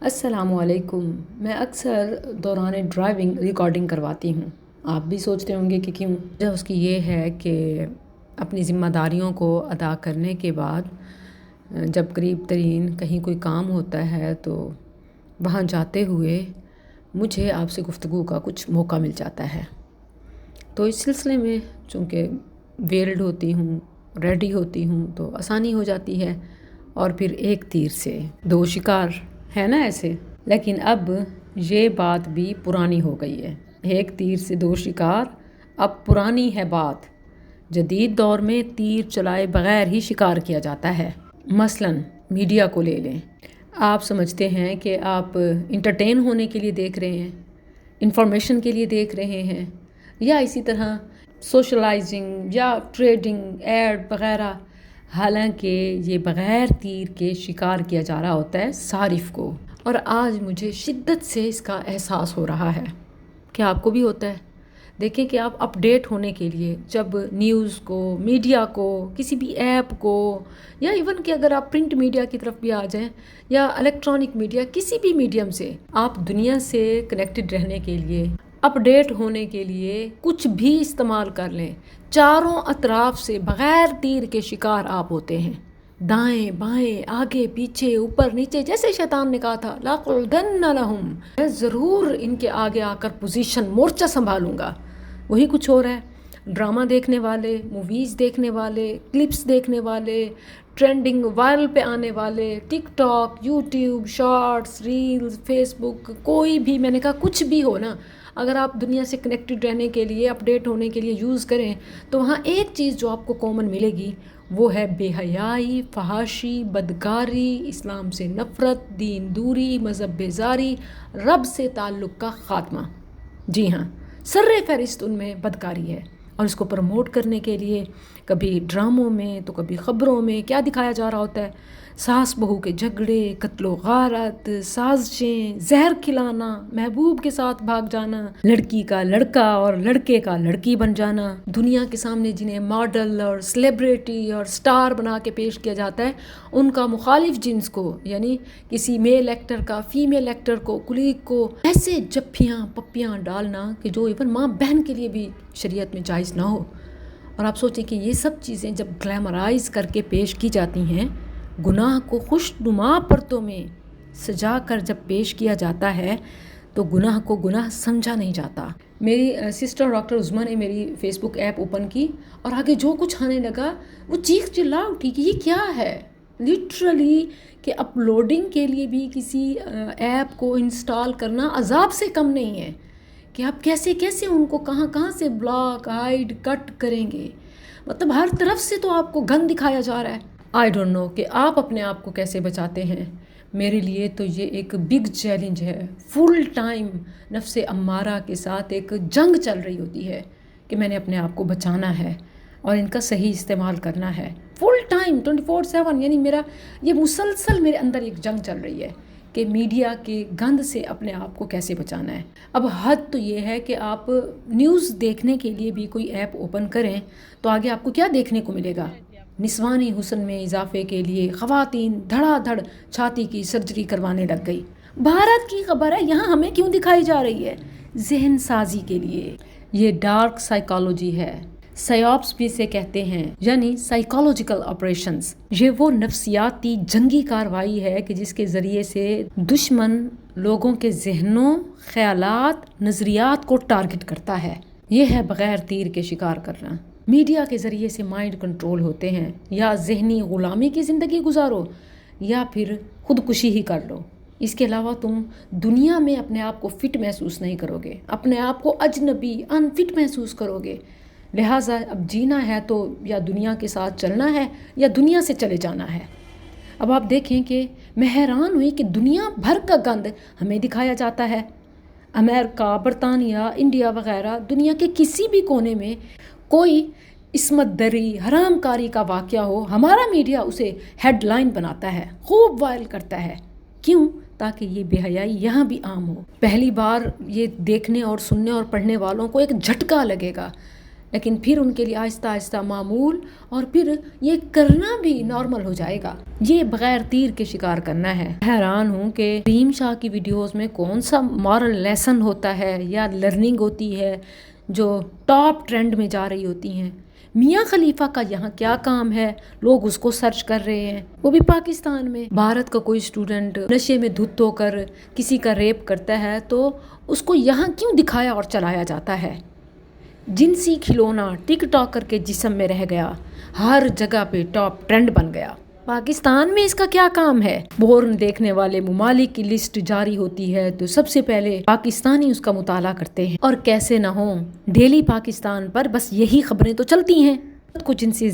السلام علیکم۔ میں اکثر دوران ڈرائیونگ ریکارڈنگ کرواتی ہوں۔ آپ بھی سوچتے ہوں گے کہ کیوں؟ وجہ اس کی یہ ہے کہ اپنی ذمہ داریوں کو ادا کرنے کے بعد جب قریب ترین کہیں کوئی کام ہوتا ہے تو وہاں جاتے ہوئے مجھے آپ سے گفتگو کا کچھ موقع مل جاتا ہے۔ تو اس سلسلے میں چونکہ ویلڈ ہوتی ہوں، ریڈی ہوتی ہوں تو آسانی ہو جاتی ہے، اور پھر ایک تیر سے دو شکار ہے نا ایسے۔ لیکن اب یہ بات بھی پرانی ہو گئی ہے۔ ایک تیر سے دو شکار اب پرانی ہے بات۔ جدید دور میں تیر چلائے بغیر ہی شکار کیا جاتا ہے۔ مثلاً میڈیا کو لے لیں۔ آپ سمجھتے ہیں کہ آپ انٹرٹین ہونے کے لیے دیکھ رہے ہیں، انفارمیشن کے لیے دیکھ رہے ہیں، یا اسی طرح سوشلائزنگ یا ٹریڈنگ ایڈ وغیرہ، حالانکہ یہ بغیر تیر کے شکار کیا جا رہا ہوتا ہے صارف کو۔ اور آج مجھے شدت سے اس کا احساس ہو رہا ہے۔ کیا آپ کو بھی ہوتا ہے؟ دیکھیں کہ آپ اپڈیٹ ہونے کے لیے جب نیوز کو، میڈیا کو، کسی بھی ایپ کو، یا ایون کہ اگر آپ پرنٹ میڈیا کی طرف بھی آ جائیں یا الیکٹرانک میڈیا، کسی بھی میڈیم سے آپ دنیا سے کنیکٹڈ رہنے کے لیے، اپڈیٹ ہونے کے لیے کچھ بھی استعمال کر لیں، چاروں اطراف سے بغیر تیر کے شکار آپ ہوتے ہیں۔ دائیں بائیں، آگے پیچھے، اوپر نیچے، جیسے شیطان نے کہا تھا لَأَقْعُدَنَّ لَهُمْ، میں ضرور ان کے آگے آ کر پوزیشن، مورچہ سنبھالوں گا۔ وہی کچھ ہو رہا ہے۔ ڈرامہ دیکھنے والے، موویز دیکھنے والے، کلپس دیکھنے والے، ٹرینڈنگ وائرل پہ آنے والے، TikTok, YouTube, shorts, reels, Facebook, کوئی بھی، میں نے کہا کچھ بھی ہو نا، اگر آپ دنیا سے کنیکٹڈ رہنے کے لیے، اپڈیٹ ہونے کے لیے یوز کریں تو وہاں ایک چیز جو آپ کو کامن ملے گی وہ ہے بے حیائی، فحاشی، بدکاری، اسلام سے نفرت، دین دوری، مذہب بیزاری، رب سے تعلق کا خاتمہ۔ جی ہاں، سر فہرست ان میں بدکاری ہے، اور اس کو پروموٹ کرنے کے لیے کبھی ڈراموں میں تو کبھی خبروں میں کیا دکھایا جا رہا ہوتا ہے؟ ساس بہو کے جھگڑے، قتل و غارت، سازشیں، زہر کھلانا، محبوب کے ساتھ بھاگ جانا، لڑکی کا لڑکا اور لڑکے کا لڑکی بن جانا، دنیا کے سامنے جنہیں ماڈل اور سیلیبریٹی اور سٹار بنا کے پیش کیا جاتا ہے، ان کا مخالف جنس کو، یعنی کسی میل ایکٹر کا فیمیل ایکٹر کو، کلیگ کو، ایسے جپھیاں پپیاں ڈالنا کہ جو ایون ماں بہن کے لیے بھی شریعت میں جائز نہ ہو۔ اور آپ سوچیں کہ یہ سب چیزیں جب گلیمرائز کر کے پیش کی جاتی ہیں، گناہ کو خوشنما پرتوں میں سجا کر جب پیش کیا جاتا ہے تو گناہ کو گناہ سمجھا نہیں جاتا۔ میری سسٹر ڈاکٹر عظمیٰ نے میری فیس بک ایپ اوپن کی اور آگے جو کچھ آنے لگا وہ چیخ چلا اٹھی کہ یہ کیا ہے، لٹرلی کہ اپلوڈنگ کے لیے بھی کسی ایپ کو انسٹال کرنا عذاب سے کم نہیں ہے، کہ آپ کیسے کیسے ان کو کہاں کہاں سے بلاک، ہائیڈ، کٹ کریں گے۔ مطلب ہر طرف سے تو آپ کو گند دکھایا جا رہا ہے۔ آئی ڈونٹ نو کہ آپ اپنے آپ کو کیسے بچاتے ہیں۔ میرے لیے تو یہ ایک بگ چیلنج ہے۔ فل ٹائم نفس امارہ کے ساتھ ایک جنگ چل رہی ہوتی ہے کہ میں نے اپنے آپ کو بچانا ہے اور ان کا صحیح استعمال کرنا ہے۔ فل ٹائم 24/7، یعنی میرا یہ مسلسل میرے اندر ایک جنگ چل رہی ہے کہ میڈیا کے گند سے اپنے آپ کو کیسے بچانا ہے۔ اب حد تو یہ ہے کہ آپ نیوز دیکھنے کے لیے بھی کوئی ایپ اوپن کریں تو آگے آپ کو کیا دیکھنے کو ملے گا؟ نسوانی حسن میں اضافے کے لیے خواتین دھڑا دھڑ چھاتی کی سرجری کروانے لگ گئی۔ بھارت کی خبر ہے، یہاں ہمیں کیوں دکھائی جا رہی ہے؟ ذہن سازی کے لیے۔ یہ ڈارک سائیکالوجی ہے، سائیوپس بھی سے کہتے ہیں، یعنی سائیکالوجیکل آپریشنز۔ یہ وہ نفسیاتی جنگی کارروائی ہے کہ جس کے ذریعے سے دشمن لوگوں کے ذہنوں، خیالات، نظریات کو ٹارگٹ کرتا ہے۔ یہ ہے بغیر تیر کے شکار کرنا۔ میڈیا کے ذریعے سے مائنڈ کنٹرول ہوتے ہیں، یا ذہنی غلامی کی زندگی گزارو یا پھر خودکشی ہی کر لو۔ اس کے علاوہ تم دنیا میں اپنے آپ کو فٹ محسوس نہیں کرو گے، اپنے آپ کو اجنبی، انفٹ محسوس کرو گے۔ لہٰذا اب جینا ہے تو یا دنیا کے ساتھ چلنا ہے یا دنیا سے چلے جانا ہے۔ اب آپ دیکھیں کہ میں حیران ہوئی کہ دنیا بھر کا گند ہمیں دکھایا جاتا ہے۔ امریکہ، برطانیہ، انڈیا وغیرہ، دنیا کے کسی بھی کونے میں کوئی عصمت دری، حرام کاری کا واقعہ ہو، ہمارا میڈیا اسے ہیڈ لائن بناتا ہے، خوب وائرل کرتا ہے۔ کیوں؟ تاکہ یہ بے حیائی یہاں بھی عام ہو۔ پہلی بار یہ دیکھنے اور سننے اور پڑھنے والوں کو ایک جھٹکا لگے گا، لیکن پھر ان کے لیے آہستہ آہستہ معمول اور پھر یہ کرنا بھی نارمل ہو جائے گا. یہ بغیر تیر کے شکار کرنا ہے. حیران ہوں کہ رحیم شاہ کی ویڈیوز میں کون سا مورل لیسن ہوتا ہے یا لرننگ ہوتی ہے جو ٹاپ ٹرینڈ میں جا رہی ہوتی ہیں. میاں خلیفہ کا یہاں کیا کام ہے؟ لوگ اس کو سرچ کر رہے ہیں، وہ بھی پاکستان میں. بھارت کا کوئی اسٹوڈنٹ نشے میں دھت ہو کر کسی کا ریپ کرتا ہے تو اس کو یہاں کیوں دکھایا اور چلایا جاتا ہے؟ جنسی کھلونا ٹک ٹاکر کے جسم میں رہ گیا، ہر جگہ پہ ٹاپ ٹرینڈ بن گیا. پاکستان میں اس کا کیا کام ہے؟ بورن دیکھنے والے ممالک کی لسٹ جاری ہوتی ہے تو سب سے پہلے پاکستانی اس کا مطالعہ کرتے ہیں. اور کیسے نہ ہوں، ڈیلی پاکستان پر بس یہی خبریں تو چلتی ہیں. کچھ جنسی